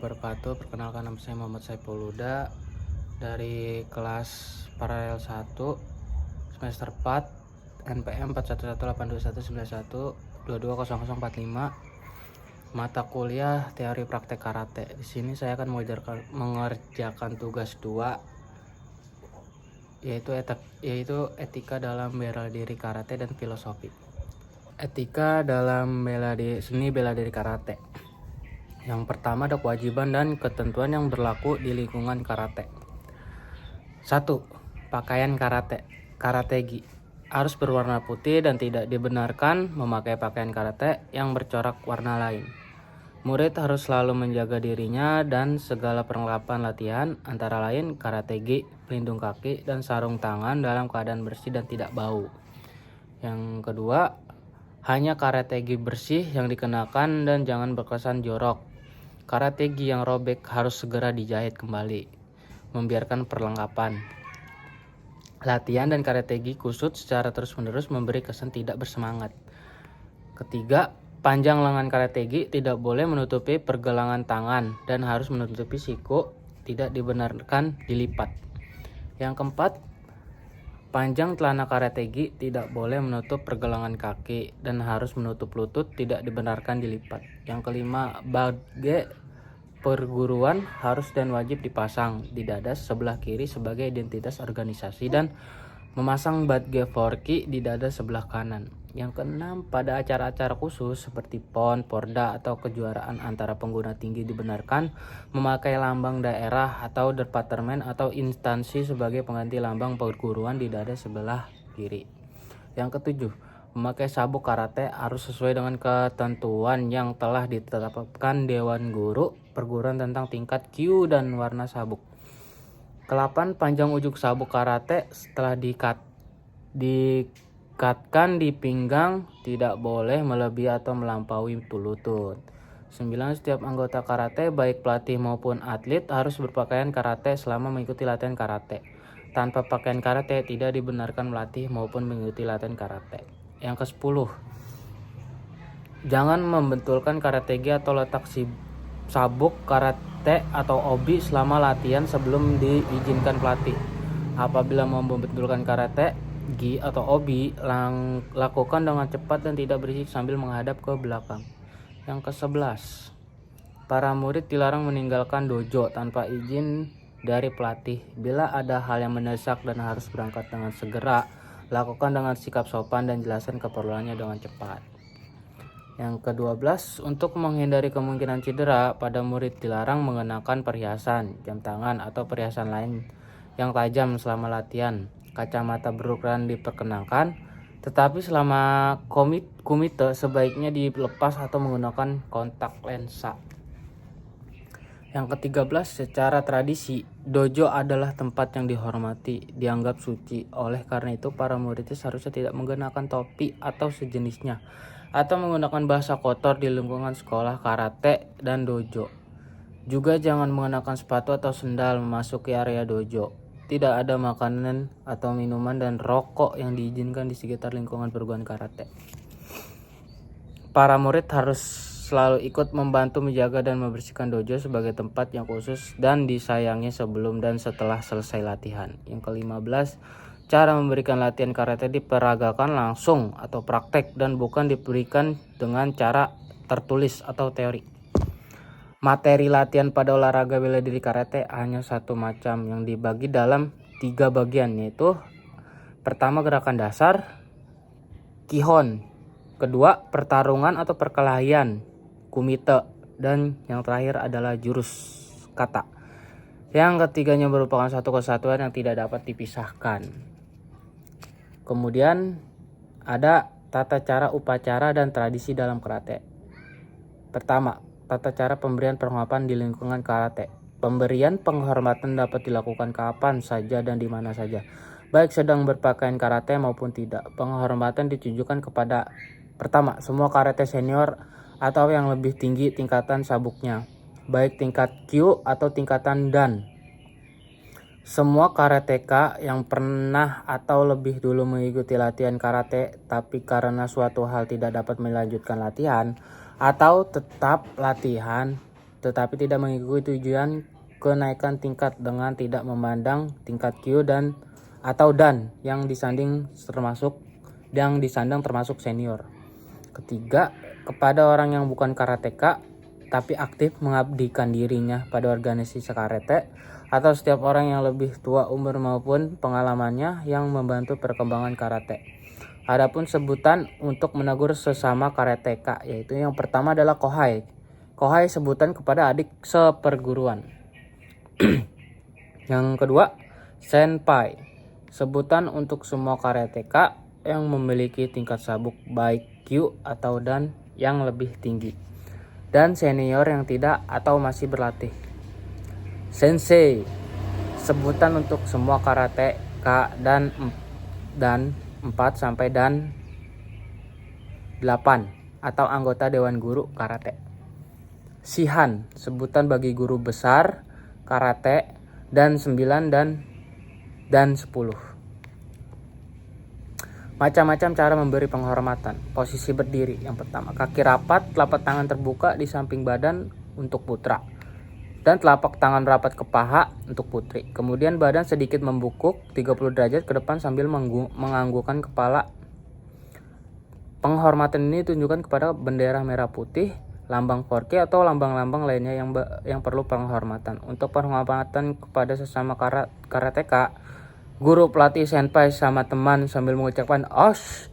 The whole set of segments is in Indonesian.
wabarakatuh. Perkenalkan, nama saya Muhammad Saiful Huda dari kelas Paralel 1 semester 4 NPM 41182191220045. Mata kuliah teori praktek karate. Di sini saya akan mengerjakan tugas 2 yaitu etika dalam bela diri karate dan filosofi. Etika dalam seni bela diri karate. Yang pertama ada kewajiban dan ketentuan yang berlaku di lingkungan karate. 1. Pakaian karate. Karategi harus berwarna putih dan tidak dibenarkan memakai pakaian karate yang bercorak warna lain. Murid harus selalu menjaga dirinya dan segala perlengkapan latihan, antara lain karategi, pelindung kaki, dan sarung tangan dalam keadaan bersih dan tidak bau. Yang kedua, hanya karategi bersih yang dikenakan dan jangan berkesan jorok. Karategi yang robek harus segera dijahit kembali, membiarkan perlengkapan. Latihan dan karategi kusut secara terus-menerus memberi kesan tidak bersemangat. Ketiga, panjang lengan karategi tidak boleh menutupi pergelangan tangan dan harus menutupi siku, tidak dibenarkan dilipat. Yang keempat, panjang celana karategi tidak boleh menutup pergelangan kaki dan harus menutup lutut, tidak dibenarkan dilipat. Yang kelima, badge perguruan harus dan wajib dipasang di dada sebelah kiri sebagai identitas organisasi dan memasang badge forki di dada sebelah kanan. Yang keenam, pada acara-acara khusus seperti PON, Porda, atau kejuaraan antara pengguna tinggi dibenarkan memakai lambang daerah atau departemen atau instansi sebagai pengganti lambang perguruan di dada sebelah kiri. Yang ketujuh, memakai sabuk karate harus sesuai dengan ketentuan yang telah ditetapkan Dewan Guru Perguruan tentang tingkat Q dan warna sabuk. Ke-8, panjang ujung sabuk karate setelah dikatkan di pinggang tidak boleh melebihi atau melampaui lutut. 9, setiap anggota karate baik pelatih maupun atlet harus berpakaian karate selama mengikuti latihan karate. Tanpa pakaian karate tidak dibenarkan melatih maupun mengikuti latihan karate. Yang ke-10, jangan membentulkan karategi atau letak sabuk karate atau obi selama latihan sebelum diizinkan pelatih. Apabila membentulkan karategi atau obi, lakukan dengan cepat dan tidak berisik sambil menghadap ke belakang. Yang ke-11, para murid dilarang meninggalkan dojo tanpa izin dari pelatih. Bila ada hal yang mendesak dan harus berangkat dengan segera, lakukan dengan sikap sopan dan jelaskan keperluannya dengan cepat. Yang ke-12, untuk menghindari kemungkinan cedera, pada murid dilarang mengenakan perhiasan, jam tangan, atau perhiasan lain yang tajam selama latihan. Kacamata berukuran diperkenankan, tetapi selama komite sebaiknya dilepas atau menggunakan kontak lensa. Yang ke-13, secara tradisi, dojo adalah tempat yang dihormati, dianggap suci. Oleh karena itu, para murid seharusnya tidak menggunakan topi atau sejenisnya, atau menggunakan bahasa kotor di lingkungan sekolah karate dan dojo. Juga jangan mengenakan sepatu atau sendal memasuki area dojo. Tidak ada makanan atau minuman dan rokok yang diizinkan di sekitar lingkungan perguruan karate. Para murid harus selalu ikut membantu menjaga dan membersihkan dojo sebagai tempat yang khusus dan disayangi sebelum dan setelah selesai latihan. Yang ke-15, cara memberikan latihan karate diperagakan langsung atau praktek dan bukan diberikan dengan cara tertulis atau teori. Materi latihan pada olahraga bela diri karate hanya satu macam yang dibagi dalam 3 bagian, yaitu pertama gerakan dasar, kihon, kedua pertarungan atau perkelahian, kumite, dan yang terakhir adalah jurus kata. Yang ketiganya merupakan satu kesatuan yang tidak dapat dipisahkan. Kemudian ada tata cara upacara dan tradisi dalam karate. Pertama, tata cara pemberian penghormatan di lingkungan karate. Pemberian penghormatan dapat dilakukan kapan saja dan di mana saja, baik sedang berpakaian karate maupun tidak. Penghormatan ditujukan kepada pertama, semua karate senior atau yang lebih tinggi tingkatan sabuknya, baik tingkat Q atau tingkatan Dan. Semua karateka yang pernah atau lebih dulu mengikuti latihan karate tapi karena suatu hal tidak dapat melanjutkan latihan atau tetap latihan tetapi tidak mengikuti tujuan kenaikan tingkat dengan tidak memandang tingkat Q dan yang disandang termasuk senior. Ketiga, kepada orang yang bukan karateka tapi aktif mengabdikan dirinya pada organisasi karate atau setiap orang yang lebih tua umur maupun pengalamannya yang membantu perkembangan karate. Adapun sebutan untuk menegur sesama karateka, yaitu yang pertama adalah kohai. Kohai sebutan kepada adik seperguruan. Yang kedua, senpai. Sebutan untuk semua karateka yang memiliki tingkat sabuk baik Q atau dan yang lebih tinggi. Dan senior yang tidak atau masih berlatih. Sensei. Sebutan untuk semua karateka dan 4 sampai dan 8 atau anggota dewan guru karate. Shihan, sebutan bagi guru besar karate dan 9 dan 10. Macam-macam cara memberi penghormatan. Posisi berdiri yang pertama, kaki rapat, telapak tangan terbuka di samping badan untuk putra dan telapak tangan rapat ke paha untuk putri. Kemudian badan sedikit membungkuk 30 derajat ke depan sambil menganggukkan kepala. Penghormatan ini ditunjukkan kepada bendera merah putih, lambang Forky atau lambang-lambang lainnya yang perlu penghormatan. Untuk penghormatan kepada sesama karateka, guru, pelatih, senpai sama teman sambil mengucapkan osh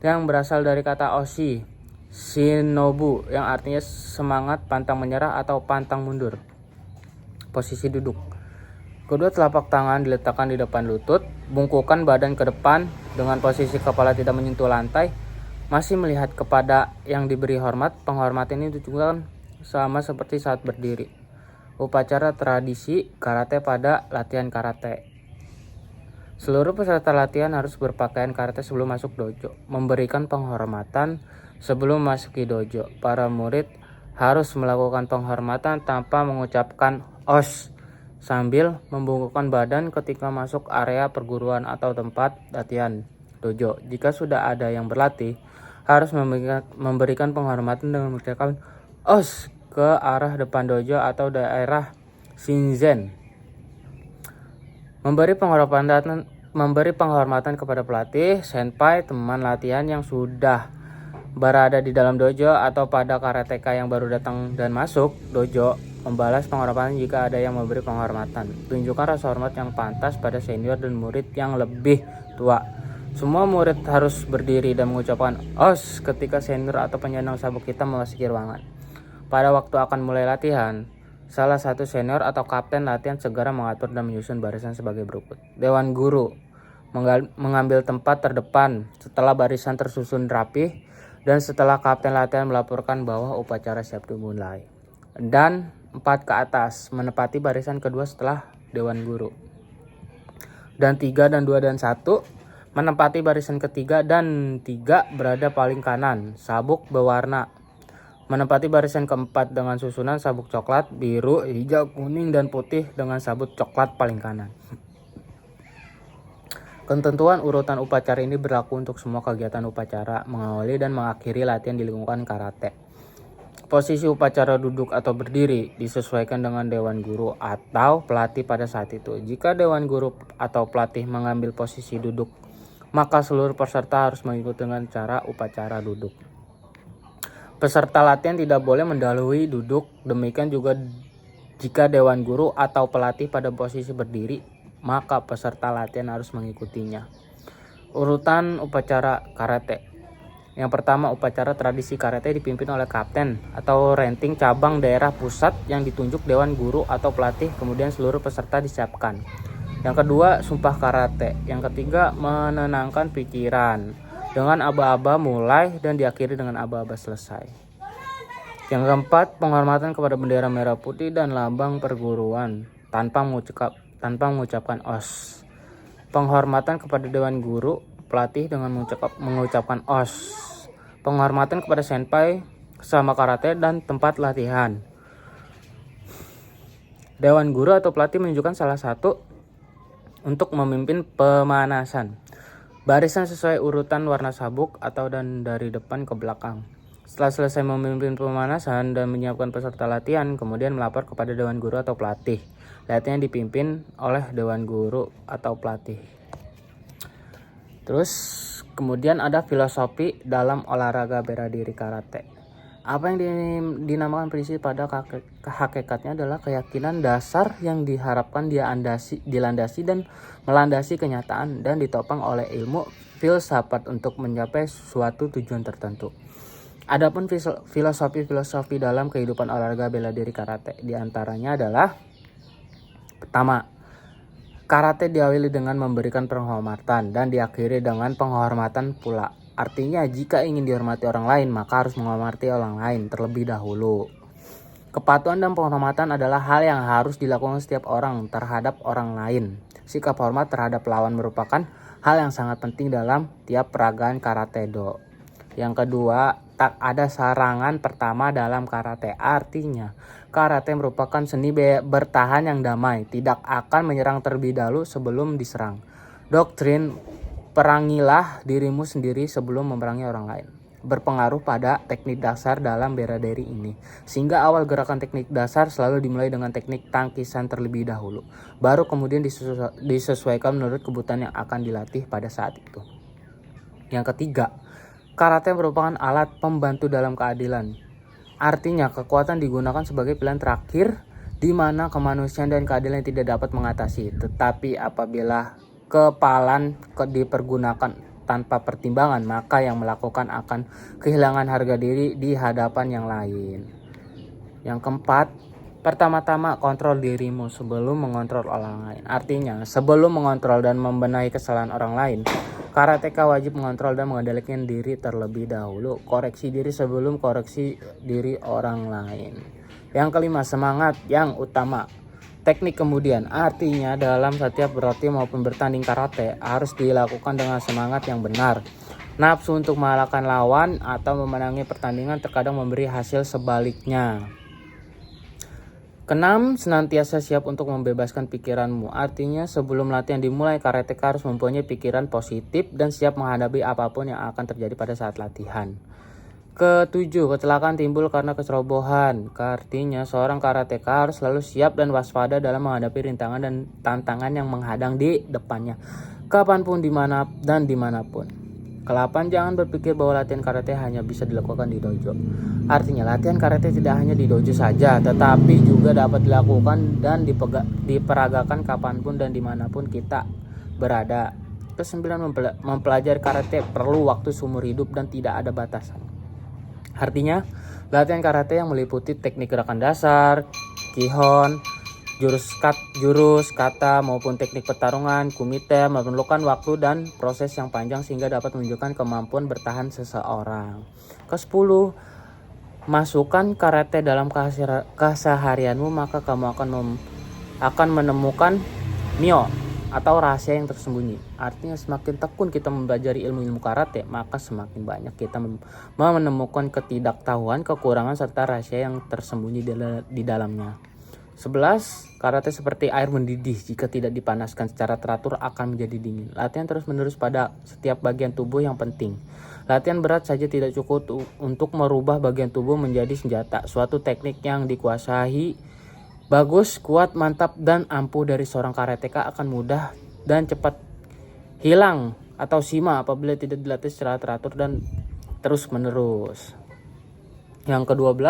yang berasal dari kata oshi, shinobu yang artinya semangat, pantang menyerah atau pantang mundur. Posisi duduk. Kedua telapak tangan diletakkan di depan lutut, bungkukan badan ke depan dengan posisi kepala tidak menyentuh lantai. Masih melihat kepada yang diberi hormat, penghormatan ini ditujukan sama seperti saat berdiri. Upacara tradisi karate pada latihan karate. Seluruh peserta latihan harus berpakaian karate sebelum masuk dojo. Memberikan penghormatan sebelum masuki dojo. Para murid harus melakukan penghormatan tanpa mengucapkan osh sambil membungkukkan badan ketika masuk area perguruan atau tempat latihan dojo. Jika sudah ada yang berlatih, harus memberikan penghormatan dengan mengucapkan osh ke arah depan dojo atau daerah shinzen. Memberi penghormatan kepada pelatih, senpai, teman latihan yang sudah berada di dalam dojo atau pada karateka yang baru datang dan masuk dojo. Membalas penghormatan jika ada yang memberi penghormatan. Tunjukkan rasa hormat yang pantas pada senior dan murid yang lebih tua. Semua murid harus berdiri dan mengucapkan osh ketika senior atau penyandang sabuk hitam memasuki ruangan. Pada waktu akan mulai latihan, salah satu senior atau kapten latihan segera mengatur dan menyusun barisan sebagai berikut. Dewan guru mengambil tempat terdepan setelah barisan tersusun rapi dan setelah kapten latihan melaporkan bahwa upacara siap dimulai. Dan 4 ke atas menepati barisan kedua setelah dewan guru. Dan 3 dan 2 dan 1 menempati barisan ketiga dan 3 berada paling kanan. Sabuk berwarna menempati barisan keempat dengan susunan sabuk coklat, biru, hijau, kuning, dan putih dengan sabuk coklat paling kanan. Ketentuan urutan upacara ini berlaku untuk semua kegiatan upacara, mengawali dan mengakhiri latihan di lingkungan karate. Posisi upacara duduk atau berdiri disesuaikan dengan dewan guru atau pelatih pada saat itu. Jika dewan guru atau pelatih mengambil posisi duduk, maka seluruh peserta harus mengikuti dengan cara upacara duduk. Peserta latihan tidak boleh mendahului duduk, demikian juga jika dewan guru atau pelatih pada posisi berdiri, maka peserta latihan harus mengikutinya. Urutan upacara karate. Yang pertama, upacara tradisi karate dipimpin oleh kapten atau ranting cabang daerah pusat yang ditunjuk dewan guru atau pelatih, kemudian seluruh peserta disiapkan. Yang kedua, sumpah karate. Yang ketiga, menenangkan pikiran dengan aba-aba mulai dan diakhiri dengan aba-aba selesai. Yang keempat, penghormatan kepada bendera merah putih dan lambang perguruan tanpa mengucapkan osh. Penghormatan kepada dewan guru, pelatih dengan mengucapkan osh. Penghormatan kepada senpai, sesama karate, dan tempat latihan. Dewan guru atau pelatih menunjukkan salah satu untuk memimpin pemanasan. Barisan sesuai urutan warna sabuk atau dan dari depan ke belakang. Setelah selesai memimpin pemanasan dan menyiapkan peserta latihan, kemudian melapor kepada dewan guru atau pelatih. Latihan dipimpin oleh dewan guru atau pelatih. Terus kemudian ada filosofi dalam olahraga bela diri karate. Apa yang dinamakan prinsip pada hakikatnya adalah keyakinan dasar yang diharapkan dilandasi dan melandasi kenyataan dan ditopang oleh ilmu filsafat untuk mencapai suatu tujuan tertentu. Adapun filosofi dalam kehidupan olahraga bela diri karate diantaranya adalah: pertama, karate diawali dengan memberikan penghormatan dan diakhiri dengan penghormatan pula. Artinya jika ingin dihormati orang lain maka harus menghormati orang lain terlebih dahulu. Kepatuhan dan penghormatan adalah hal yang harus dilakukan setiap orang terhadap orang lain. Sikap hormat terhadap lawan merupakan hal yang sangat penting dalam tiap peragaan karate do. Yang kedua, tak ada serangan pertama dalam karate. Artinya, karate merupakan seni bertahan yang damai, tidak akan menyerang terlebih dahulu sebelum diserang. Doktrin perangilah dirimu sendiri sebelum memerangi orang lain berpengaruh pada teknik dasar dalam bela diri ini. Sehingga awal gerakan teknik dasar selalu dimulai dengan teknik tangkisan terlebih dahulu. Baru kemudian disesuaikan menurut kebutuhan yang akan dilatih pada saat itu. Yang ketiga, karate merupakan alat pembantu dalam keadilan. Artinya kekuatan digunakan sebagai pilihan terakhir di mana kemanusiaan dan keadilan tidak dapat mengatasi. Tetapi apabila kepalan dipergunakan tanpa pertimbangan, maka yang melakukan akan kehilangan harga diri di hadapan yang lain. Yang keempat, pertama-tama kontrol dirimu sebelum mengontrol orang lain. Artinya, sebelum mengontrol dan membenahi kesalahan orang lain, karateka wajib mengontrol dan mengendalikan diri terlebih dahulu. Koreksi diri sebelum koreksi diri orang lain. Yang kelima, semangat yang utama. Teknik kemudian, artinya dalam setiap berlatih maupun bertanding karate harus dilakukan dengan semangat yang benar. Nafsu untuk mengalahkan lawan atau memenangi pertandingan terkadang memberi hasil sebaliknya. Keenam, senantiasa siap untuk membebaskan pikiranmu. Artinya sebelum latihan dimulai, karateka harus mempunyai pikiran positif dan siap menghadapi apapun yang akan terjadi pada saat latihan. Ketujuh, kecelakaan timbul karena kecerobohan. Artinya seorang karateka harus selalu siap dan waspada dalam menghadapi rintangan dan tantangan yang menghadang di depannya, kapanpun, dimana dan dimanapun. Ke-8, jangan berpikir bahwa latihan karate hanya bisa dilakukan di dojo. Artinya latihan karate tidak hanya di dojo saja, tetapi juga dapat dilakukan dan diperagakan kapanpun dan dimanapun kita berada. Ke-9, mempelajari karate perlu waktu seumur hidup dan tidak ada batasan. Artinya, latihan karate yang meliputi teknik gerakan dasar, kihon, jurus, kata maupun teknik pertarungan, kumite memerlukan waktu dan proses yang panjang sehingga dapat menunjukkan kemampuan bertahan seseorang. Ke-10, masukkan karate dalam keseharianmu maka kamu akan menemukan mio atau rahasia yang tersembunyi. Artinya semakin tekun kita mempelajari ilmu-ilmu karate, maka semakin banyak kita menemukan ketidaktahuan, kekurangan serta rahasia yang tersembunyi di dalamnya. 11, karate seperti air mendidih, jika tidak dipanaskan secara teratur akan menjadi dingin. Latihan terus-menerus pada setiap bagian tubuh yang penting. Latihan berat saja tidak cukup untuk merubah bagian tubuh menjadi senjata. Suatu teknik yang dikuasai bagus, kuat, mantap, dan ampuh dari seorang karateka akan mudah dan cepat hilang atau sima apabila tidak dilatih secara teratur dan terus-menerus. Yang ke-12,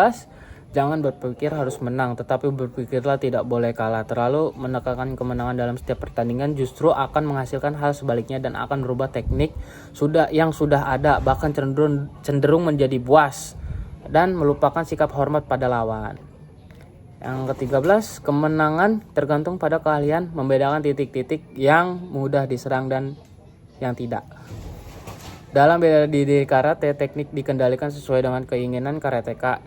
jangan berpikir harus menang, tetapi berpikirlah tidak boleh kalah. Terlalu menekankan kemenangan dalam setiap pertandingan justru akan menghasilkan hal sebaliknya dan akan merubah teknik yang sudah ada, bahkan cenderung menjadi buas dan melupakan sikap hormat pada lawan. Yang ke-13, kemenangan tergantung pada keahlian membedakan titik-titik yang mudah diserang dan yang tidak. Dalam bela diri karate, teknik dikendalikan sesuai dengan keinginan karateka,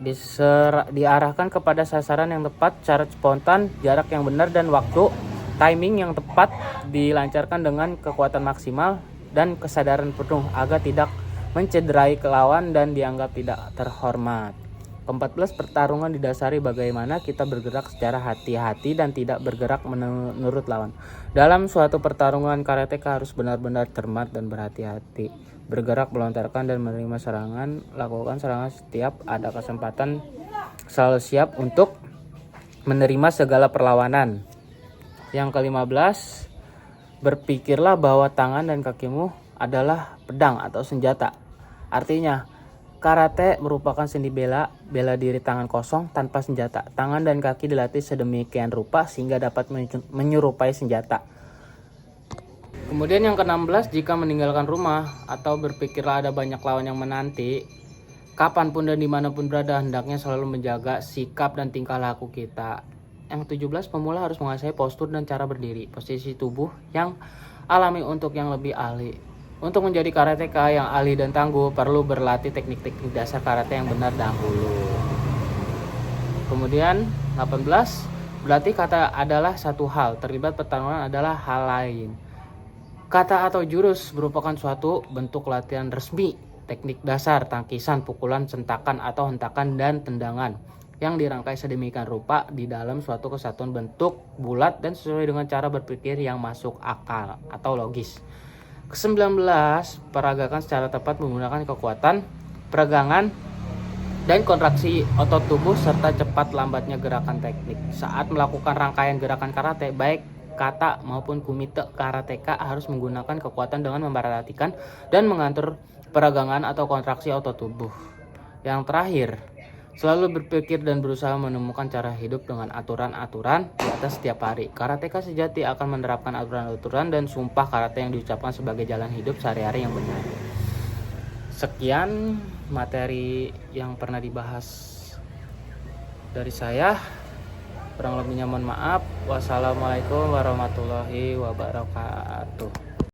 diarahkan kepada sasaran yang tepat, cara spontan, jarak yang benar, dan waktu timing yang tepat, dilancarkan dengan kekuatan maksimal dan kesadaran penuh agar tidak mencederai lawan dan dianggap tidak terhormat. Ke-14, pertarungan didasari bagaimana kita bergerak secara hati-hati dan tidak bergerak menurut lawan. Dalam suatu pertarungan, karateka harus benar-benar cermat dan berhati-hati. Bergerak, melontarkan, dan menerima serangan. Lakukan serangan setiap ada kesempatan. Selalu siap untuk menerima segala perlawanan. Yang ke-15, berpikirlah bahwa tangan dan kakimu adalah pedang atau senjata. Artinya, karate merupakan seni bela diri tangan kosong tanpa senjata. Tangan dan kaki dilatih sedemikian rupa sehingga dapat menyerupai senjata. Kemudian yang ke-16, jika meninggalkan rumah atau berpikirlah ada banyak lawan yang menanti, kapanpun dan dimanapun berada, hendaknya selalu menjaga sikap dan tingkah laku kita. Yang ke-17, pemula harus menguasai postur dan cara berdiri, posisi tubuh yang alami untuk yang lebih ahli. Untuk menjadi karateka yang ahli dan tangguh, perlu berlatih teknik-teknik dasar karate yang benar dahulu. Kemudian 18, berlatih kata adalah satu hal, terlibat pertarungan adalah hal lain. Kata atau jurus merupakan suatu bentuk latihan resmi, teknik dasar, tangkisan, pukulan, sentakan atau hentakan dan tendangan yang dirangkai sedemikian rupa di dalam suatu kesatuan bentuk bulat dan sesuai dengan cara berpikir yang masuk akal atau logis. Ke-19, peragakan secara tepat menggunakan kekuatan, peregangan, dan kontraksi otot tubuh serta cepat lambatnya gerakan teknik. Saat melakukan rangkaian gerakan karate, baik kata maupun kumite karateka harus menggunakan kekuatan dengan memperhatikan dan mengatur peregangan atau kontraksi otot tubuh. Yang terakhir, selalu berpikir dan berusaha menemukan cara hidup dengan aturan-aturan di atas setiap hari. Karateka sejati akan menerapkan aturan-aturan dan sumpah karate yang diucapkan sebagai jalan hidup sehari-hari yang benar. Sekian materi yang pernah dibahas dari saya. Kurang lebihnya mohon maaf. Wassalamualaikum warahmatullahi wabarakatuh.